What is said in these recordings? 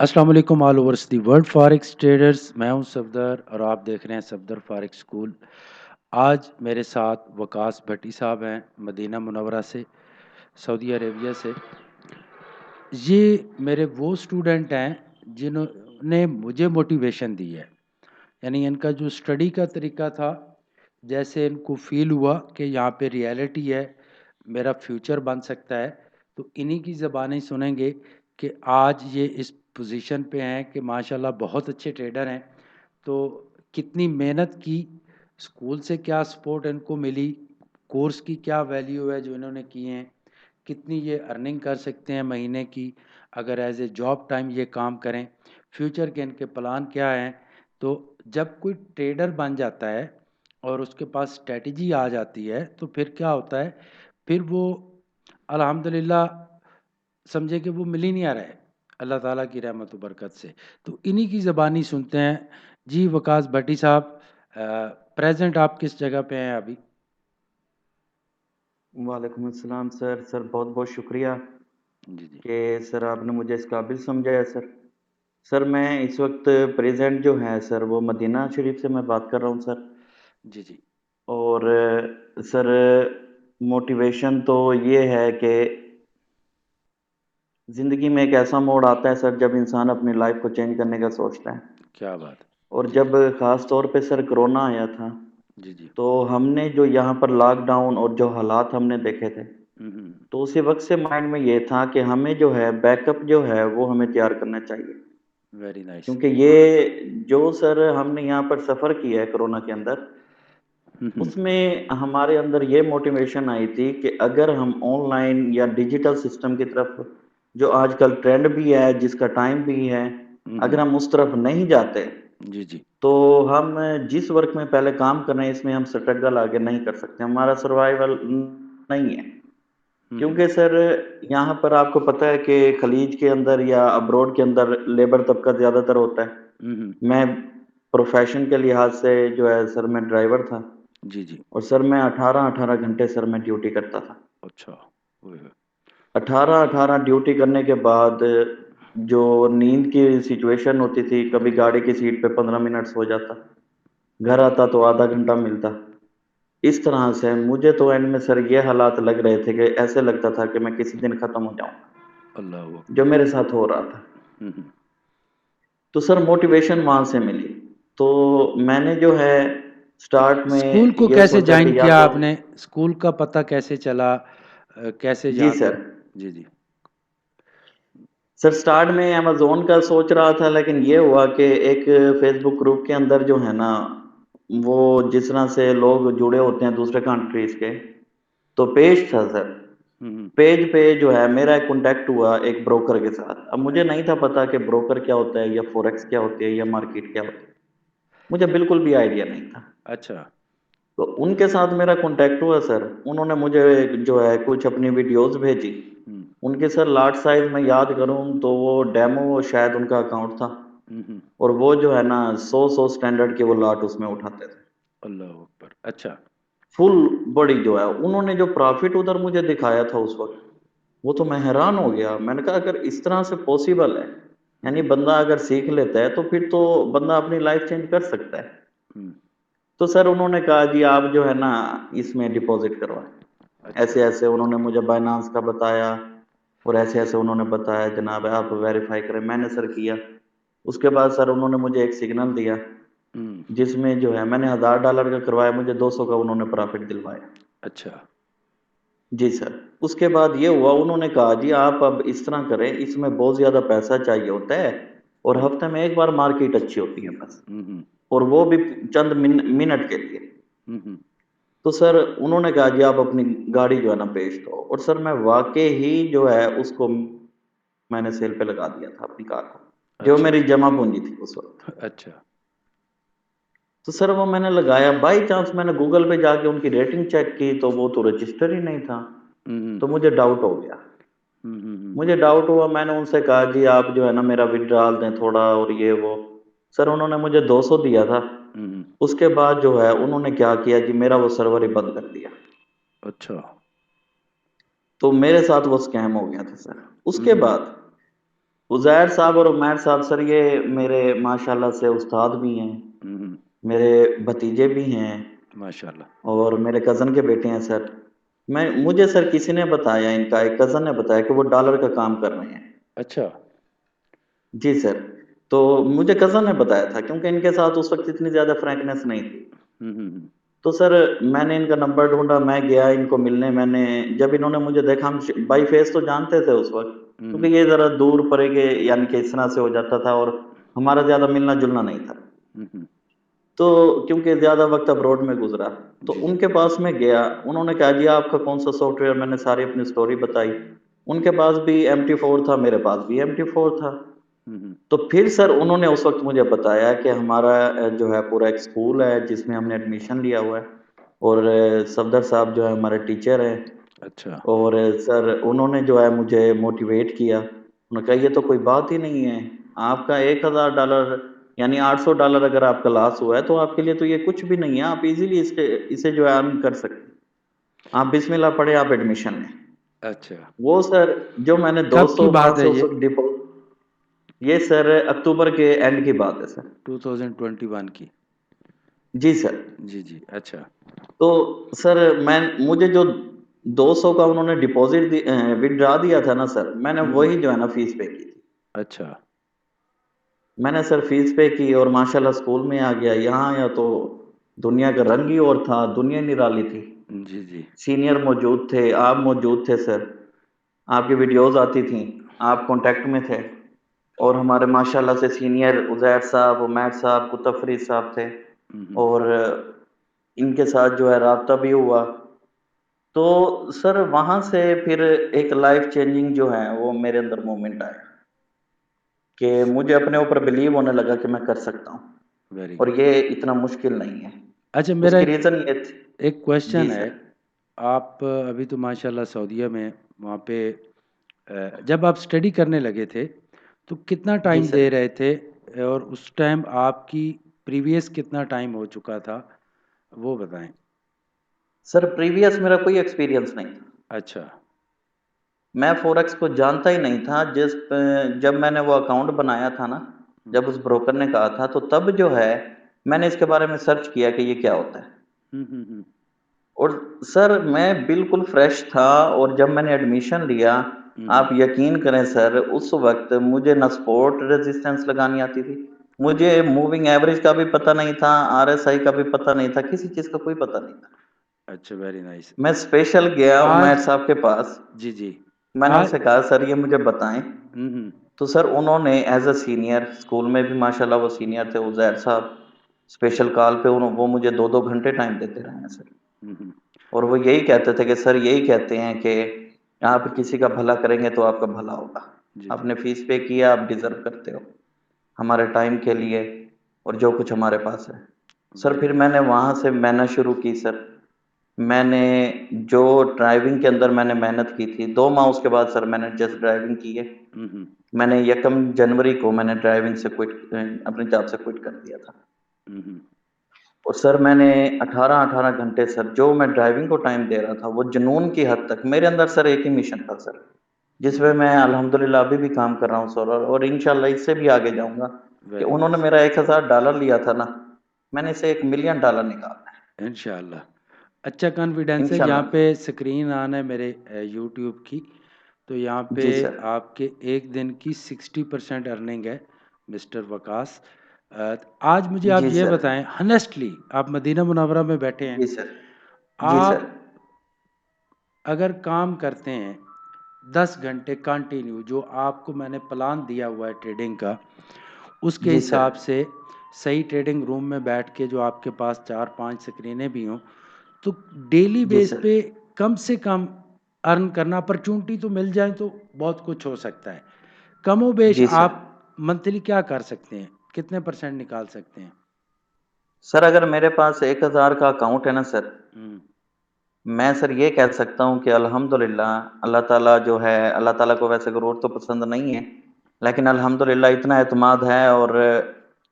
अस्सलाम वालेकुम all overs the world forex traders. मैं हूं सफदर और आप देख रहे हैं सफदर फॉरेक्स स्कूल। आज मेरे साथ वकास भट्टी साहब हैं मदीना मुनव्वरा से, सऊदी अरेबिया से। ये मेरे वो स्टूडेंट हैं जिन्होंने मुझे मोटिवेशन दी है। यानी इनका जो स्टडी का तरीका था, जैसे इनको फील हुआ कि यहाँ पे रियलिटी है, मेरा फ्यूचर बन सकता है, तो इन्हीं की ज़बानें सुनेंगे कि आज ये इस पोजीशन पे हैं कि माशाल्लाह बहुत अच्छे ट्रेडर हैं। तो कितनी मेहनत की, स्कूल से क्या सपोर्ट इनको मिली, कोर्स की क्या वैल्यू है जो इन्होंने किए हैं, कितनी ये अर्निंग कर सकते हैं महीने की अगर एज ए जॉब टाइम ये काम करें, फ्यूचर के इनके प्लान क्या हैं। तो जब कोई ट्रेडर बन जाता है और उसके पास स्ट्रेटजी आ जाती है तो फिर क्या होता है, फिर वो अल्हम्दुलिल्लाह समझे कि वो मिल ही नहीं आ रहा है अल्लाह ताला की रहमत व बरकत से। तो इन्हीं की ज़बानी सुनते हैं। जी वकास भट्टी साहब, प्रेजेंट आप किस जगह पे हैं अभी? वालेकुम अस्सलाम सर। बहुत बहुत शुक्रिया जी जी। कि सर आपने मुझे इस काबिल समझाया सर। सर मैं इस वक्त प्रेजेंट जो है सर वो मदीना शरीफ से मैं बात कर रहा हूँ सर। जी जी। और सर मोटिवेशन तो ये है कि ज़िंदगी में एक ऐसा मोड़ आता है सर जब इंसान अपनी लाइफ को चेंज करने का सोचता है। क्या बात और है। जी जब जी। ख़ास तौर पे सर कोरोना आया था, जी जी। तो हमने जो यहाँ पर लॉकडाउन और जो हालात हमने देखे थे, हम्म। तो उसी वक्त से माइंड में ये था कि हमें जो है बैकअप जो है वो हमें तैयार करना चाहिए। Very nice. क्योंकि ये जो सर हमने यहाँ पर सफ़र किया है कोरोना के अंदर, हम्म। उसमें हमारे अंदर ये मोटिवेशन आई थी कि अगर हम ऑनलाइन या डिजिटल सिस्टम की तरफ, जो आजकल ट्रेंड भी है जिसका टाइम भी है, अगर हम उस तरफ नहीं जाते, जी जी। तो हम जिस वर्क में पहले काम कर रहे हैं इसमें हम स्ट्रगल आगे नहीं कर सकते, हमारा सर्वाइवल नहीं है। हम्म। क्योंकि सर यहाँ पर आपको पता है कि खलीज के अंदर या अब्रॉड के अंदर लेबर तबका ज़्यादातर होता है। हम्म। मैं प्रोफेशन के लिहाज से जो है सर मैं ड्राइवर था। जी जी। और सर मैं 18-18 घंटे सर मैं ड्यूटी करता था। अच्छा। ओए होए। 18-18 ड्यूटी करने के बाद जो नींद की सिचुएशन होती थी, कभी गाड़ी की सीट पे 15 मिनट सो जाता, घर आता तो आधा घंटा मिलता। इस तरह से मुझे तो एंड में सर ये हालात लग रहे थे कि ऐसे लगता था कि मैं किसी दिन खत्म हो जाऊंगा, अल्लाह जो अकबर। मेरे साथ हो रहा था। हम्म। तो सर मोटिवेशन वहां से मिली। तो मैंने जो है स्टार्ट स्कूल में को ये कैसे सोचा ज्वाइन कि या किया तो आपने? स्कूल का पता कैसे चला? कैसे जी जहाँ सर। तक? जी जी। सर स्टार्ट में अमेज़न का सोच रहा था, लेकिन ये हुआ कि एक फ़ेसबुक ग्रुप के अंदर जो है ना, वो जिस तरह से लोग जुड़े होते हैं दूसरे कंट्रीज़ के, तो पेज था सर। हम्म। पेज पे जो है मेरा एक कॉन्टैक्ट हुआ एक ब्रोकर के साथ। अब मुझे नहीं था पता कि ब्रोकर क्या होता है या फ़ॉरेक्स क्या होती है या मार्केट क्या होती है। मुझे बिल्कुल भी आइडिया नहीं था। अच्छा। तो उनके साथ मेरा कॉन्टैक्ट हुआ सर। उन्होंने मुझे जो है कुछ अपनी वीडियोज़ भेजी। हम्म। उनके सर लाट साइज़ मैं याद करूँ तो वो डेमो शायद उनका अकाउंट था। हम्म। और वो जो है ना 100-100 स्टैंडर्ड के वो लाट उसमें उठाते थे। अल्लाह अकबर। अच्छा। फुल बॉडी जो है, उन्होंने जो प्रॉफ़िट उधर मुझे दिखाया था उस वक़्त, वो तो मैं हैरान हो गया। मैंने कहा अगर इस तरह से पॉसिबल है, यानी हम्म। बंदा अगर सीख लेता है तो फिर तो बंदा अपनी लाइफ़ चेंज कर सकता है। हम्म। तो सर उन्होंने कहा जी आप जो है ना इसमें डिपॉज़िट करवाएँ। अच्छा। ऐसे-ऐसे उन्होंने मुझे बायनांस का बताया और ऐसे-ऐसे उन्होंने बताया जनाब आप वेरीफ़ाई करें। मैंने सर किया। उसके बाद सर उन्होंने मुझे एक सिग्नल दिया, हम्म। जिसमें जो है मैंने $1000 का करवाया, मुझे 200 का उन्होंने प्रॉफ़िट दिलवाया। अच्छा। जी सर। उसके बाद ये हुआ, उन्होंने कहा जी आप अब इस तरह करें, इसमें बहुत ज़्यादा पैसा चाहिए होता है और हम्म। हफ़्ते में 1 बार मार्केट अच्छी होती है बस, हम्म। और वो भी चंद मिनट के लिए। हम्म। तो सर उन्होंने कहा जी आप अपनी गाड़ी जो है ना बेच दो, और सर मैं वाक़ई ही जो है उसको मैंने सेल पे लगा दिया था अपनी कार को, जो अच्छा। मेरी जमा पूँजी थी उस वक़्त। अच्छा। तो सर वो मैंने लगाया, बाय चांस मैंने गूगल पे जाके उनकी रेटिंग चेक की तो वो तो रजिस्टर ही नहीं था। हम्म। तो मुझे डाउट हो गया। हम्म। मुझे डाउट हुआ, मैंने उनसे कहा जी आप जो है ना मेरा विथड्रॉल दें थोड़ा और ये वो। सर उन्होंने मुझे 200 दिया था। हम्म। उसके बाद जो है उन्होंने क्या किया जी, मेरा वो सर्वर ही बंद कर दिया। अच्छा। तो मेरे साथ वो स्कैम हो गया था सर। उसके हम्म। बाद उज़ैर साहब और उमैर साहब सर, ये मेरे माशाल्लाह से उस्ताद भी हैं, हम्म, मेरे भतीजे भी हैं माशाल्लाह। और मेरे कज़न के बेटे हैं सर। मुझे सर किसी ने बताया, इनका एक कज़न ने बताया कि वो डॉलर का काम कर रहे हैं। अच्छा। जी सर। तो मुझे कज़न ने बताया था, क्योंकि इनके साथ उस वक़्त इतनी ज़्यादा फ्रैंकनेस नहीं थी। हम्म। तो सर मैंने इनका नंबर ढूँढा, मैं गया इनको मिलने। जब इन्होंने मुझे देखा, हम बाई फेस तो जानते थे उस वक़्त, हम्म। क्योंकि ये ज़रा दूर पड़े के, यानी कि इस तरह से हो जाता था और हमारा ज़्यादा मिलना-जुलना नहीं था। हम्म। तो क्योंकि ज़्यादा वक़्त अब्रॉड में गुज़रा, तो जी जी। उनके पास मैं गया। उन्होंने कहा, जी आपका कौन-सा सॉफ्टवेयर? मैंने सारी अपनी स्टोरी बताई। उनके पास भी एमटी4 था, मेरे पास भी एमटी4 था। हम्म। तो फिर सर उन्होंने उस वक़्त मुझे बताया कि हमारा जो है पूरा एक स्कूल है जिसमें हमने एडमिशन लिया हुआ है, और सफदर साहब जो है हमारे टीचर हैं। अच्छा। और सर उन्होंने जो है मुझे मोटिवेट किया। उन्होंने कहा, ये तो कोई बात ही नहीं है, आपका $1000 यानी $800 अगर आपका लॉस हुआ है तो आपके लिए तो ये कुछ भी नहीं है, आप इजीली इसे जो है अर्न कर सकते हैं। आप बिस्मिल्लाह पढ़े, आप एडमिशन लें। अच्छा। वो सर जो मैंने कब की 200 वहाँ बात है से उस ये? वक़्त डिपो ये सर अक्टूबर के एंड की बात है सर। 2021 की? जी सर। जी जी। अच्छा। तो सर मुझे जो 200 का उन्होंने विथड्रा दिया था ना सर, मैंने हम्म। वही जो है ना फीस पे की थी। अच्छा। मैंने सर फीस पे की और माशाल्लाह स्कूल में आ गया। यहाँ आया तो दुनिया का रंग ही और था, दुनिया निराली थी। जी जी। सीनियर मौजूद थे, आप मौजूद थे सर, आपकी वीडियोज़ आती थीं, आप कॉन्टैक्ट में थे। और हमारे माशाल्लाह से सीनियर उज़ैर साहब, उमैर साहब, कुतुब फरीद साहब थे, हम्म। और इनके साथ जो है राब्ता भी हुआ। तो सर वहाँ से फिर एक लाइफ़ चेंजिंग जो है वो मेरे अंदर मोमेंट आया कि मुझे अपने ऊपर बिलीव होने लगा कि मैं कर सकता हूँ वेरी और गुड। ये इतना मुश्किल नहीं है। अच्छा, मेरा उसकी रीज़न ये थी। एक जी क्वेश्चन है। सर। आप अभी तो माशाल्लाह सऊदीया में, वहाँ पे जब आप स्टडी करने लगे थे तो कितना जी टाइम सर। दे रहे थे, और उस टाइम आपकी प्रीवियस कितना टाइम हो चुका था, वो बताएं। सर प्रीवियस मेरा कोई एक्सपीरियंस नहीं था। अच्छा। मैं फ़ॉरेक्स को जानता ही नहीं था। जब मैंने वो अकाउंट बनाया था ना, हम्म जब उस ब्रोकर ने कहा था, तो तब जो है मैंने इसके बारे में सर्च किया कि ये क्या होता है। हम्म। और सर मैं बिल्कुल फ्रेश था, और जब मैंने एडमिशन लिया, हम्म। आप यकीन करें सर, उस वक़्त मुझे ना स्पोर्ट रेजिस्टेंस लगानी आती थी, मुझे मूविंग एवरेज का भी पता नहीं था, आरएसआई का भी पता नहीं था, किसी चीज़ का कोई पता नहीं था। अच्छा, वेरी नाइस। मैं स्पेशल गया उमैर आज। साहब के पास, जी जी। मैंने आज। उनसे कहा, सर ये मुझे बताएँ। हम्म। तो सर उन्होंने एज़ अ सीनियर, स्कूल में भी माशाल्लाह वो सीनियर थे उज़ैर साहब, स्पेशल जी। कॉल पे वो मुझे 2-2 घंटे टाइम देते रहे हैं सर। हम्म। और वो यही कहते थे कि सर यही कहते हैं कि आप किसी का भला करेंगे तो आपका भला होगा। जी जी। आपने फ़ीस पे किया, आप डिज़र्व करते हो, हमारे टाइम के लिए और जो कुछ हमारे पास है। सर वेरी फिर नाइस। मैंने वहाँ से मेहनत शुरू की सर। मैंने जो ड्राइविंग के अंदर मैंने मेहनत की थी, 2 माह उसके बाद सर मैंने जस्ट ड्राइविंग की है। हम्म। मैंने 1 जनवरी को मैंने ड्राइविंग से अपनी जॉब से क्विट कर दिया था। हम्म। और सर मैंने 18-18 घंटे सर जो मैं ड्राइविंग को टाइम दे रहा था, वो जुनून की हद तक मेरे अंदर सर एक ही मिशन था सर, जिसमें मैं अल्हम्दुलिल्लाह अभी भी काम कर रहा हूँ सर, और इंशाल्लाह इससे भी आगे जाऊँगा। कि वेरी उन्होंने नाइस। मेरा $1000 लिया था ना, मैंने इसे $1 मिलियन निकालना है। इंशाल्लाह। अच्छा कॉन्फिडेंस है। यहाँ इंशाल्लाह। पे स्क्रीन ऑन है मेरे यूट्यूब की। तो यहाँ पे जी सर। आपके एक दिन की 60% अर्निंग है, मिस्टर वकास। आज मुझे आप जी ये सर। बताएं, हनेस्टली, आप मदीना मुनव्वरा में बैठे हैं, जी सर। जी सर। आप अगर काम करते हैं 10 घंटे कंटिन्यू, जो आपको मैंने प्लान दिया हुआ है ट्रेडिंग का, उसके जी सर। हिसाब से सही ट्रेडिंग रूम में बैठ के, जो आपके पास 4-5 स्क्रीनें भी हों, तो डेली जी बेस सर। पे कम से कम अर्न करना, अपॉर्चुनिटी तो मिल जाए तो बहुत कुछ हो सकता है। कमोबेश जी सर। आप मंथली क्या कर सकते हैं, कितने परसेंट निकाल सकते हैं? सर अगर मेरे पास 1000 का अकाउंट है ना सर, हम्म। मैं सर ये कह सकता हूँ कि अल्हम्दुलिल्लाह, अल्लाह ताला जो है, अल्लाह ताला को वैसे गरूर तो पसंद नहीं है, लेकिन अल्हम्दुलिल्लाह इतना एतमाद है, और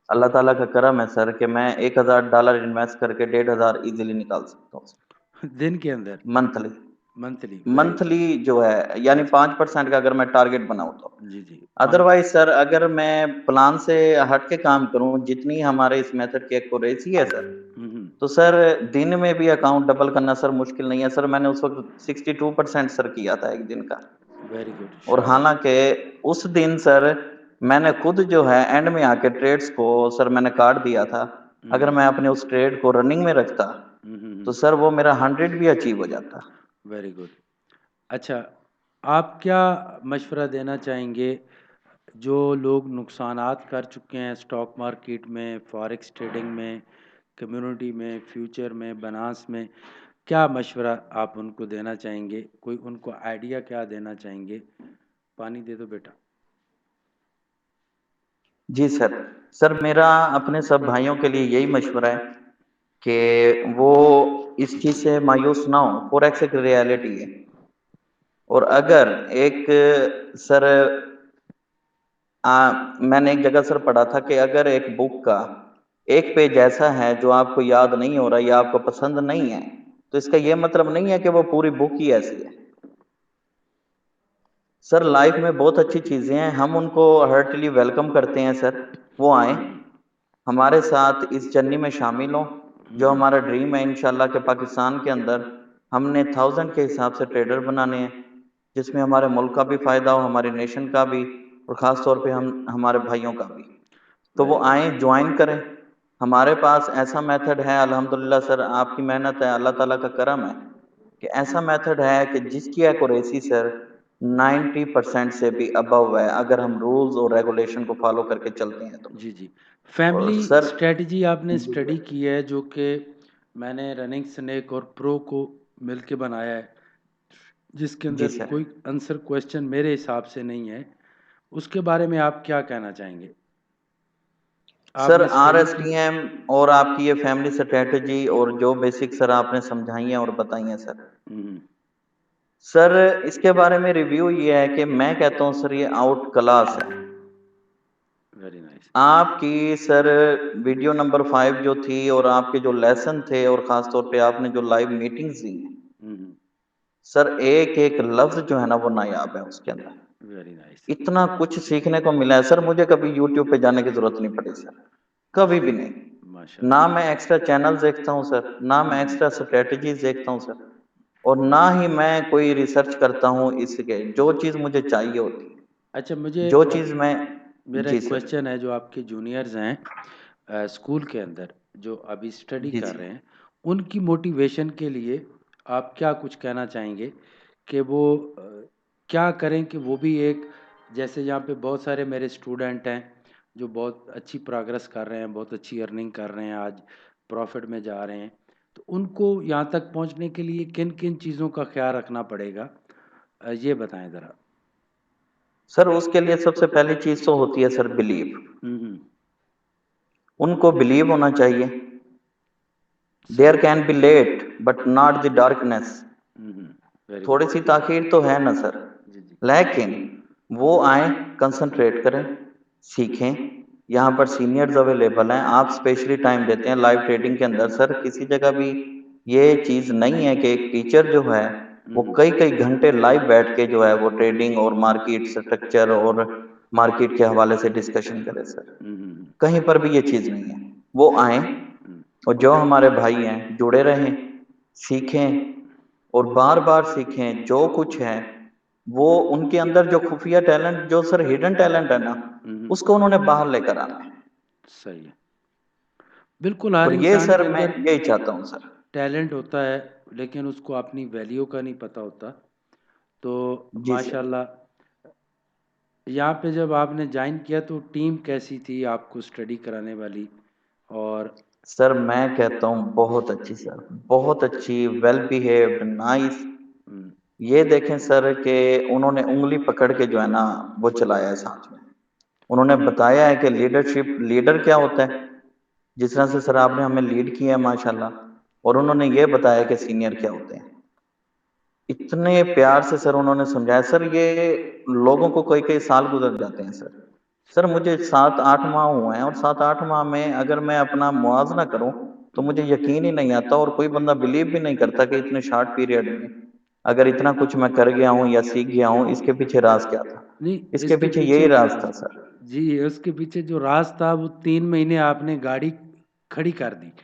अल्लाह ताला का करम है सर कि मैं $1000 इन्वेस्ट करके 1500 ईज़िली निकाल सकता हूँ दिन के अंदर? Monthly. Monthly, very good. Monthly जो है, यानी अच्छा, 5% का अगर मैं टारगेट बनाऊं तो। जी, जी, 5 अदरवाइज सर अगर मैं प्लान से हट के काम करूं, जितनी हमारे इस मेथड की एक्यूरेसी है सर, हुँ, हुँ, तो सर दिन में भी अकाउंट डबल करना सर मुश्किल नहीं है सर। मैंने उस वक्त 62% सर किया था एक दिन का। वेरी गुड, और शाबाश! हालांकि उस दिन सर मैंने खुद जो है एंड में आके ट्रेड्स को सर मैंने काट दिया था। हुँ, अगर हुँ, मैं अपने उस ट्रेड को रनिंग में रखता हुँ, हुँ, तो हुँ, सर वो मेरा 100 भी अचीव हो जाता। Very good. अच्छा, आप क्या मशवरा देना चाहेंगे जो लोग नुकसानात कर चुके हैं स्टॉक मार्केट में, फॉरेक्स ट्रेडिंग में, कम्युनिटी में, फ्यूचर में, बनास में, क्या मशवरा आप उनको देना चाहेंगे? कोई उनको आइडिया क्या देना चाहेंगे? पानी दे दो बेटा। जी सर। सर मेरा अपने सब भाइयों के लिए यही मशवरा है कि वो इस चीज से मायूस ना हो। फॉरेक्स एक रियलिटी है। और अगर एक सर मैंने एक जगह सर पढ़ा था कि अगर एक बुक का एक पेज ऐसा है जो आपको याद नहीं हो रहा या आपको पसंद नहीं है, तो इसका यह मतलब नहीं है कि वो पूरी बुक ही ऐसी है। सर लाइफ में बहुत अच्छी चीजें हैं, हम उनको हार्टली वेलकम करते हैं सर। वो आए, हुँ, हुँ, हमारे साथ इस जर्नी में शामिल हो। हुँ, जो हुँ, हमारा ड्रीम है इंशाल्लाह के पाकिस्तान के अंदर हमने 1000 के हिसाब से ट्रेडर बनाने हैं, जिसमें हमारे मुल्क का भी फायदा हो, हमारी नेशन का भी, और खास तौर पे हम हमारे भाइयों का भी। तो वो वेरी गुड। आए, ज्वाइन करें। हमारे पास ऐसा मेथड है अल्हम्दुलिल्लाह सर, आपकी मेहनत है, अल्लाह ताला का करम है कि ऐसा मेथड है कि जिसकी एक्यूरेसी सर 90% से भी अबव है, अगर हम रूल्स और रेगुलेशन को फॉलो करके चलते हैं तो। जी, जी। और फैमिली सर स्ट्रैटेजी आपने जी स्टडी सर। की है जो कि मैंने रनिंग स्नेक और प्रो को मिलके बनाया है, जिसके जी अंदर सर। कोई आंसर क्वेश्चन मेरे हिसाब से नहीं है। उसके बारे में आप क्या कहना चाहेंगे? सर आपने स्टडी की? आरएसटीएम और आपकी ये फैमिली स्ट्रेटेजी और जो बेसिक सर आपने समझाई हैं और बताई हैं सर। हुँ, हुँ, सर इसके बारे में रिव्यू ये है कि मैं कहता हूँ सर ये आउट क्लास है। Very nice. आपकी सर वीडियो नंबर 5 जो थी और आपके जो लेसन थे और खास तौर पे आपने जो लाइव मीटिंग्स दी हैं, हुँ, हुँ, सर एक एक लफ्ज जो है ना वो नायाब है उसके अंदर। Very nice. इतना कुछ सीखने को मिला है सर, मुझे कभी यूट्यूब पे जाने की जरूरत नहीं पड़ी सर, कभी भी नहीं। ना माशाअल्लाह। मैं एक्स्ट्रा चैनल देखता हूँ सर, ना हुँ, मैं हुँ। एक्स्ट्रा स्ट्रेटजीज देखता हूँ सर, और ना ही मैं कोई रिसर्च करता हूँ। इसके जो चीज मुझे चाहिए होती है, अच्छा, मुझे जो चीज मैं। मेरा जी एक सर। क्वेश्चन है जो आपके जूनियर्स हैं स्कूल के अंदर जो अभी स्टडी जी कर जी। रहे हैं, उनकी मोटिवेशन के लिए आप क्या कुछ कहना चाहेंगे कि वो क्या करें कि वो भी एक, जैसे यहाँ पे बहुत सारे मेरे स्टूडेंट हैं जो बहुत अच्छी प्रोग्रेस कर रहे हैं, बहुत अच्छी अर्निंग कर रहे हैं, आज प्रॉफिट में जा रहे हैं, तो उनको यहाँ तक पहुँचने के लिए किन किन चीज़ों का ख्याल रखना पड़ेगा, ये बताएं ज़रा। सर उसके लिए सबसे पहली चीज तो होती है सर बिलीव। हुँ, हुँ। उनको बिलीव होना चाहिए। सही देयर है। Can be late but not the darkness. हुँ, हुँ। Very good. थोड़ी सी ताखीर तो है ना सर, जी, जी। लेकिन वो आए, कंसंट्रेट करें, सीखें। यहाँ पर सीनियर्स अवेलेबल हैं, आप स्पेशली टाइम देते हैं लाइव ट्रेडिंग के अंदर। सर किसी जगह भी ये चीज नहीं है कि एक टीचर जो है हुँ, वो हुँ। कई कई घंटे लाइव बैठ के जो है वो ट्रेडिंग और मार्केट स्ट्रक्चर और मार्केट के हवाले से डिस्कशन करे सर। हुँ, हुँ, हुँ। कहीं पर भी ये चीज नहीं है। वो आए हुँ। और जो हमारे भाई हैं जुड़े रहें, सीखें, और बार बार सीखें। जो कुछ है वो उनके अंदर जो खुफिया टैलेंट, जो सर हिडन टैलेंट है ना, हुँ, हुँ। उसको उन्होंने बाहर लेकर आना है। सही है। बिल्कुल, हर और ये इंसान सर के मैं अंदर यही चाहता हूँ सर। टैलेंट होता है, लेकिन उसको अपनी वैल्यू का नहीं पता होता। तो जी सर। माशाल्लाह, यहाँ पे जब आपने जॉइन किया तो टीम कैसी थी आपको स्टडी कराने वाली? और सर मैं कहता हूँ बहुत अच्छी सर, बहुत अच्छी, वेल बिहेव्ड, नाइस। हुँ, ये देखें सर कि उन्होंने उंगली पकड़ के जो है ना वो चलाया है साथ में। उन्होंने बताया है कि लीडरशिप, लीडर क्या होता है, जिस तरह से सर आपने हमें लीड किया है माशाल्लाह। और उन्होंने ये बताया कि सीनियर क्या होते हैं। इतने प्यार से सर उन्होंने समझाया सर। ये लोगों को कई कई साल गुजर जाते हैं सर। सर मुझे 7-8 माह हुए हैं, और 7-8 माह में अगर मैं अपना मुआवजा करूं तो हुँ। मुझे यकीन ही नहीं आता, और कोई बंदा बिलीव भी नहीं करता कि इतने शॉर्ट पीरियड में अगर इतना कुछ मैं कर गया हूँ या सीख गया हूँ, इसके पीछे राज क्या था? नहीं, इसके इसके पीछे यही पीछे राज था सर। जी, उसके पीछे जो राज था वो 3 महीने आपने गाड़ी खड़ी कर दी जी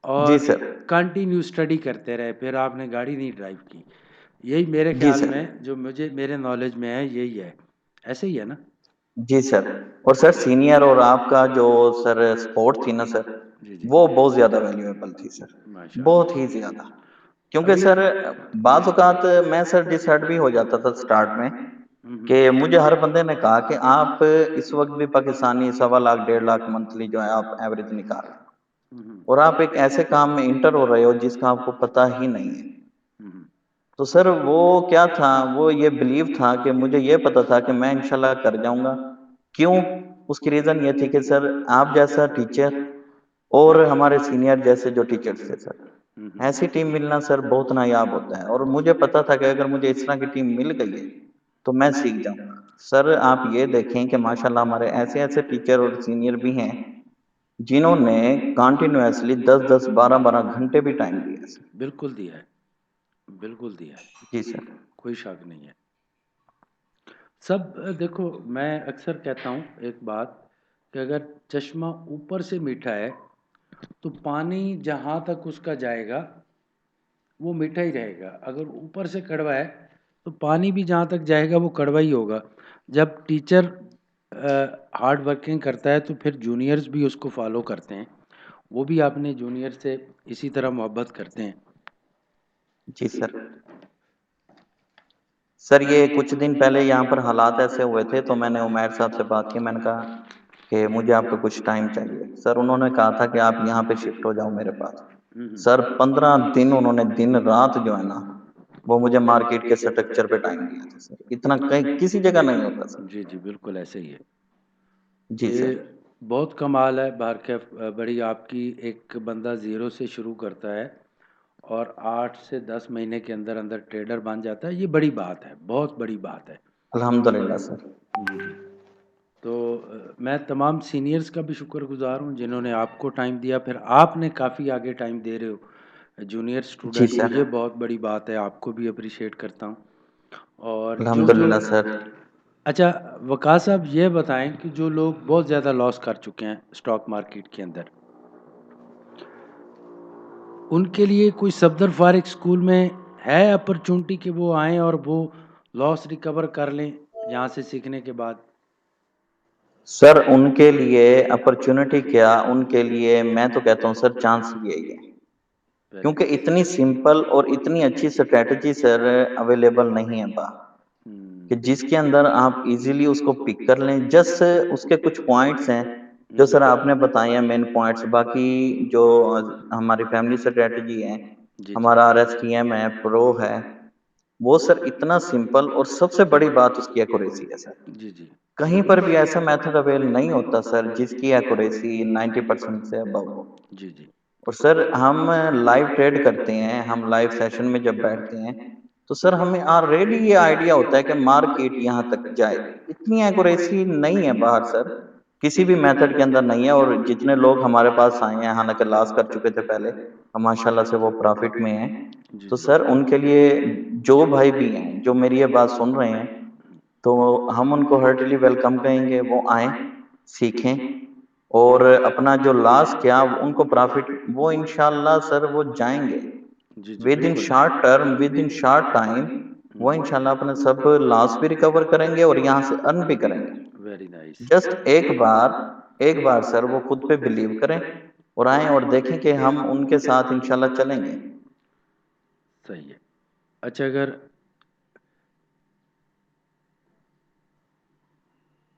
और सर। कंटिन्यू स्टडी करते रहे, फिर आपने गाड़ी नहीं ड्राइव की। यही मेरे जी ख़्याल सर। में जो मुझे मेरे नॉलेज में है यही है। ऐसे ही है ना? जी सर। और सर सीनियर और आपका जो सर सपोर्ट थी ना सर, जी, जी। वो बहुत ज़्यादा वैल्यूएबल थी सर, बहुत ही माशाअल्लाह। ज़्यादा। क्योंकि अभी सर जी, बाज़ जी। औक़ात मैं सर डिसहर्ट भी हो जाता था स्टार्ट में, हुँ, हुँ। कि मुझे हर बंदे ने कहा कि आप इस वक़्त भी पाकिस्तानी सवा लाख, 1.5 लाख मंथली जो है आप एवरेज निकाल रहे हो हुँ, हुँ। और आप एक ऐसे काम में इंटर हो रहे हो जिसका आपको पता ही नहीं है। हुँ, हुँ। तो सर वो क्या था, वो ये बिलीव था कि मुझे ये पता था कि मैं इंशाल्लाह कर जाऊँगा। क्यों? उसकी रीज़न ये थी कि सर आप जैसा टीचर और हमारे सीनियर जैसे जो टीचर्स थे सर, हुँ, हुँ। ऐसी टीम मिलना सर बहुत नायाब होता है और मुझे पता था कि अगर मुझे इस तरह की टीम मिल गई है, तो मैं सीख जाऊँगा। सर आप ये देखें कि माशाल्लाह हमारे ऐसे-ऐसे टीचर और सीनियर भी हैं, जिन्होंने कंटीन्यूअसली 10-10, 12-12 घंटे भी टाइम दिया सर। बिल्कुल दिया है, बिल्कुल दिया है, जी सर। कोई शक नहीं है। सब देखो मैं अक्सर कहता हूँ एक बात कि अगर चश्मा ऊपर से मीठा है, तो पानी जहाँ तक उसका जाएगा, वो मीठा ही रहेगा। अगर ऊपर से कड़वा है, तो पानी भी जहाँ तक जाएगा वो कड़वा ही होगा। जब टीचर हार्ड वर्किंग करता है, तो फिर जूनियर्स भी उसको फ़ॉलो करते हैं। वो भी अपने जूनियर से इसी तरह मोहब्बत करते हैं। जी सर। सर ये कुछ दिन पहले यहाँ पर हालात ऐसे हुए थे तो मैंने उमैर साहब से बात की, मैंने कहा कि मुझे आपका कुछ टाइम चाहिए। सर उन्होंने कहा था कि आप यहाँ पे शिफ्ट हो जाओ मेरे पास। हुँ, हुँ। सर 15 दिन उन्होंने दिन-रात जो है ना, वो मुझे मार्केट के स्ट्रक्चर पे टाइम दिया था सर। इतना कहीं किसी जगह नहीं होता सर। जी, जी, बिल्कुल ऐसे ही है। जी ये सर। बहुत कमाल है बारकैफ बड़ी आपकी। एक बंदा ज़ीरो से शुरू करता है और 8 से 10 महीने के अंदर-अंदर ट्रेडर बन जाता है। ये बड़ी बात है, बहुत बड़ी बात है। अल्हम्दुलिल्लाह सर। जी, जी। तो मैं तमाम सीनियर्स का भी शुक्रगुज़ार हूँ जिन्होंने आपको टाइम दिया, फिर आपने काफ़ी आगे टाइम दे रहे हो जूनियर जी स्टूडेंट को, सर। ये बहुत बड़ी बात है, आपको भी एप्रिशिएट करता हूँ। और जो अल्हम्दुलिल्लाह सर। अच्छा वक़ास साहब ये बताएँ कि जो लोग बहुत ज़्यादा लॉस कर चुके हैं स्टॉक मार्केट के अंदर, उनके लिए कोई सफदर फ़ारिक स्कूल में है अपॉर्च्युनिटी कि वो आएँ और वो लॉस रिकवर कर लें यहाँ से सीखने के बाद? सर उनके लिए अपॉर्च्युनिटी क्या, उनके लिए मैं तो कहता हूँ सर चांस ही यही है। वेरी क्योंकि नाइस। इतनी सिंपल और इतनी अच्छी स्ट्रैटेजी सर अवेलेबल नहीं है बाहर, हुँ। कि जिसके अंदर आप इजीली उसको पिक कर लें। जस्ट उसके कुछ पॉइंट्स हैं हुँ, जो हुँ। सर आपने बताए हैं मेन पॉइंट्स। बाकी जो हमारी फैमिली स्ट्रैटेजी है, जी, जी। हमारा आरएसटीएम है, प्रो है, वो सर इतना सिंपल और सबसे बड़ी बात उसकी एक्यूरेसी है सर। जी, जी। कहीं पर भी ऐसा मेथड अवेल नहीं होता सर जिसकी एक्यूरेसी 90% से अबव हो। जी, जी। और सर हम लाइव ट्रेड करते हैं, हम लाइव सेशन में जब बैठते हैं, तो सर हमें ऑलरेडी ये आइडिया होता है कि मार्केट यहाँ तक जाएगी। इतनी एक्यूरेसी नहीं है बाहर सर, किसी भी मेथड के अंदर नहीं है। और जितने लोग हमारे पास आए हैं, हालांकि लॉस कर चुके थे पहले, अब माशाल्लाह से वो प्रॉफिट में हैं। जी, तो जी। सर उनके लिए जो भाई भी हैं, जो मेरी ये बात सुन रहे हैं, तो हम उनको हार्टली वेलकम कहेंगे, वो आएँ, सीखें और अपना जो लॉस किया उनको प्रॉफिट वो इंशाल्लाह सर वो जाएँगे। जी, जी, विद इन बिल्कुल। Short term, with in short time वो इंशाल्लाह अपना सब लॉस भी रिकवर करेंगे और यहाँ से अर्न भी करेंगे। Very nice. जस्ट एक बार सर वो खुद पे बिलीव करें और आएँ और देखें कि हम उनके साथ इंशाल्लाह चलेंगे। सही है। अच्छा अगर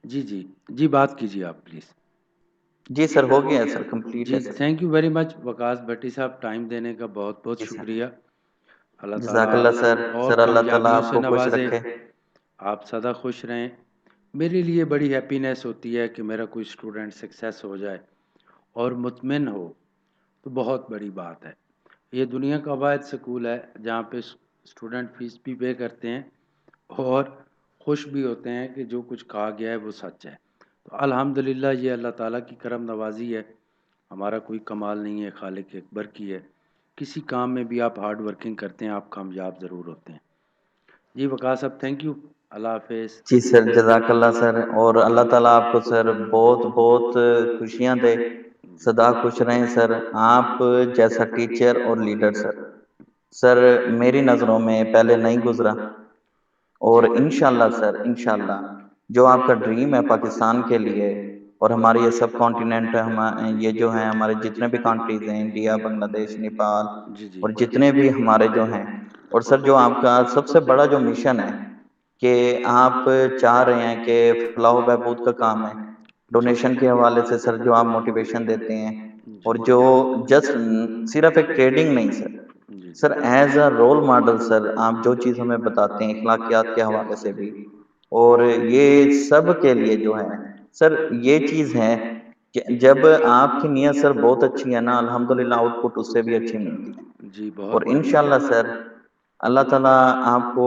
जी, जी। जी, बात कीजिए आप प्लीज़। जी सर, हो गया है सर, कंप्लीट जी, है sir. Thank you very much Waqas Bhatti साहब, टाइम देने का बहुत-बहुत जी सर। शुक्रिया। अल्लाह ताला जज़ाकल्लाह सर। और सर अल्लाह ताला कामयाबियों से आपको खुश नवाज़े, रखे। आप सदा खुश रहें। मेरे लिए बड़ी हैप्पीनेस होती है कि मेरा कोई स्टूडेंट सक्सेस हो जाए और मुतमिन हो, तो बहुत बड़ी बात है। ये दुनिया का वाहिद स्कूल है जहाँ पे स्टूडेंट फ़ीस भी पे करते हैं और खुश भी होते हैं कि जो कुछ कहा गया है वो सच है। तो अल्हम्दुलिल्लाह ये अल्लाह ताला की करम नवाज़ी है, हमारा कोई कमाल नहीं है, खालिक अकबर की है। किसी काम में भी आप हार्ड वर्किंग करते हैं, आप कामयाब ज़रूर होते हैं। जी वक़ास साहब, थैंक यू। अल्लाह हाफ़िज़। जी सर, जज़ाकल्लाह सर, और अल्लाह ताला आपको सर बहुत-बहुत खुशियाँ दे, सदा खुश रहें सर, आप जैसा टीचर और लीडर सर। सर, मेरी नज़रों में पहले नहीं गुज़रा, और जी। इंशाल्लाह सर, इंशाल्लाह जो आपका ड्रीम है पाकिस्तान के लिए और हमारे ये सब कॉन्टिनेंट, हम ये जो हैं हमारे जितने भी कंट्रीज़ हैं, इंडिया, बांग्लादेश, नेपाल, जी, जी। और जितने भी हमारे जो हैं, और सर जो आपका सबसे बड़ा जो मिशन है कि आप चाह रहे हैं कि फलाह व बहबूद का काम है, जी। डोनेशन के हवाले से सर जो आप मोटिवेशन देते हैं, जी। और जो जस्ट सिर्फ़ एक ट्रेडिंग नहीं सर, जी, sir as a role model sir आप जो चीज़ हमें बताते हैं अखलाकियात के हवाले से भी, और ये सब के लिए जो है सर ये चीज़ है कि जब आपकी नीयत सर बहुत अच्छी है ना, अल्हम्दुलिल्लाह आउटपुट उससे भी अच्छी मिलती है। जी, बहुत और इंशाल्लाह सर अल्लाह ताला आपको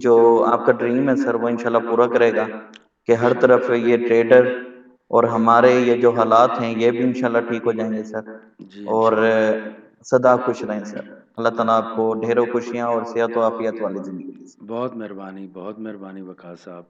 जो आपका ड्रीम है सर वो इंशाल्लाह पूरा करेगा कि हर तरफ ये ट्रेडर और हमारे ये जो हालात हैं ये भी इंशाल्लाह ठीक हो जाएंगे सर। जी, और इंशाल्लाह। सदा खुश रहें सर। अल्लाह ताला आपको ढेरों खुशियाँ और सेहत व आफियत वाली ज़िंदगी दे। बहुत मेहरबानी वक़ास साहब।